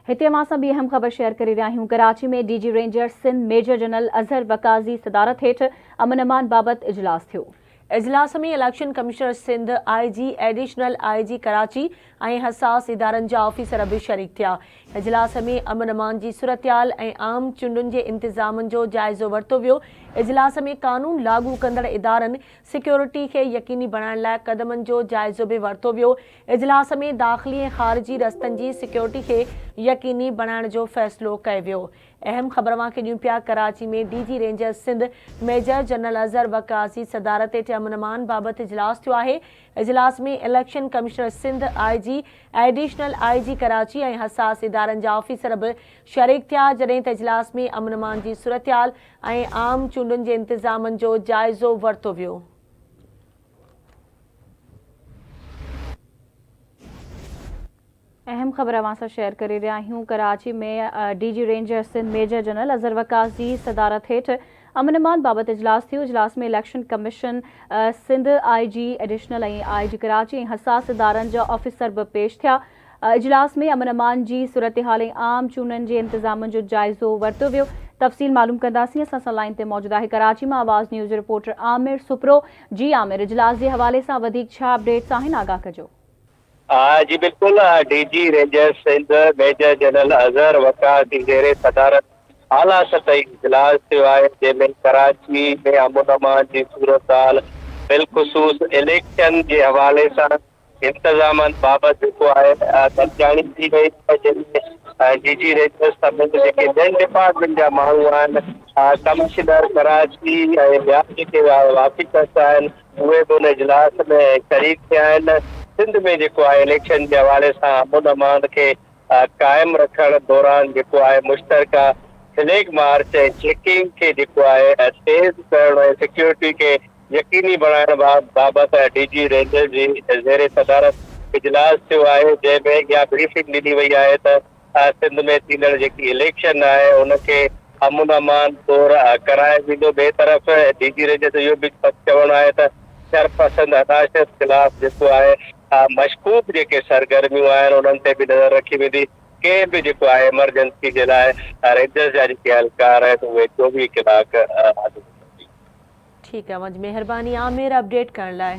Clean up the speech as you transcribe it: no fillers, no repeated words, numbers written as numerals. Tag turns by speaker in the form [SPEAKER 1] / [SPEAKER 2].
[SPEAKER 1] हिते मां सां ॿी अहम ख़बर शेयर करे रहिया आहियूं। कराची में DG ranger Sindh major general Azhar वकाज़ी सदारत हेठि अमन अमान बाबति इजलास थियो। इजलास में election commissioner Sindh, IG, additional IG Karachi ऐं हसास इदारनि जा ऑफिसर बि शरीक थिया। इजलास में अमन अमान जी सूरतहाल ऐं आम चूंडुनि जे इंतज़ामनि जो जाइज़ो वरितो वियो। इजलास में कानून लागू कंदड़ इदारनि सिक्योरिटी खे यकीनी बणाइण लाइ क़दमनि जो जाइज़ो बि वरितो वियो। इजलास में दाख़िली ऐं ख़ारिजी रस्तनि जी सिक्योरिटी खे यकीनी बणाइण जो फ़ैसिलो कयो वियो। अहम ख़बर मां ॾियूं पिया। कराची में DG ranger Sindh major general Azhar वकाज़ी सदारत हेठि अमन अमान बाबति इजलास थियो आहे। इजलास में election commissioner Sindh, IG, additional IG Karachi ऐं हसास इदारनि जा ऑफिसर बि शरीक थिया, जॾहिं त इजलास में अमन अमान जी सूरतहाल ऐं आम चूंडुनि जे इंतज़ामनि जो जाइज़ो वरितो वियो। अहम ख़बर अवां सां शेयर करे रहिया आहियूं। कराची में DG ranger Sindh major general Azhar वकाज़ी सदारत हेठि अमन अमान बाबति इजलास थियो। इजलास में election commission Sindh, IG, additional ऐं आईजी कराची ऐं हसास इदारनि जा ऑफिसर बि पेश थिया। इजलास में अमन अमान जी सूरतहाल ऐं आम चूंडनि जे इंतज़ामनि जो जाइज़ो वरितो वियो। तफ़सील मालूम कंदासीं। असां सां लाइन ते मौजूदु आहे कराची मां आवाज़ न्यूज़ रिपोर्टर आमिर सुपरो। जी आमिर, इजलास जे हवाले सां वधीक छा अपडेट्स आहिनि, आगाह कजो।
[SPEAKER 2] जी बिल्कुल, DG ranger Sindh major general Azhar वकाज़ी जेरे सदारत आला सतही इजलास थियो आहे, जंहिंमें कराची में अमन अमान जी सूरतहाल बिलख़ुसूस इलेक्शन जे हवाले सां इंतज़ामनि बाबति जेको आहे गॾिजाणी थी वई, जंहिंमें डीजी रेंजर समेत जेके ॿियनि डिपार्टमेंट जा माण्हू आहिनि, कमिश्नर कराची ऐं ॿिया जेके ऑफिसर्स आहिनि, उहे बि उन इजलास में शरीक थिया आहिनि। सिंध में जेको आहे इलेक्शन जे हवाले सां अमन अमान खे क़ाइमु रखण दौरान जेको आहे मुश्तरका फ्लैग मार्च ऐं चेकिंग खे जेको आहे तेज़ करण ऐं सिक्योरिटी खे यकीनी बणाइण बाबति डीजी रेंजर जी ज़ेरे सदारत इजलास थियो आहे, जंहिंमें इहा ब्रीफिंग ॾिनी वई आहे त सिंध में थींदड़ जेकी इलेक्शन आहे उनखे अमन अमान तौरु कराए वेंदो। ॿिए तरफ़ डीजी रेंजर जो इहो बि चवणु आहे त शरपसंद अदाशत ख़िलाफ़ जेको आहे मशकूक जेके सरगर्मियूं आहिनि उन्हनि ते बि नज़र रखी वेंदी। कंहिं बि जेको आहे इमरजेंसी जे लाइ रेंजर्स जा जेके एहलकार आहिनि उहे 24 कलाक।
[SPEAKER 1] ठीकु आहे, मुंहिंजी महिरबानी आमिर अपडेट करण लाइ।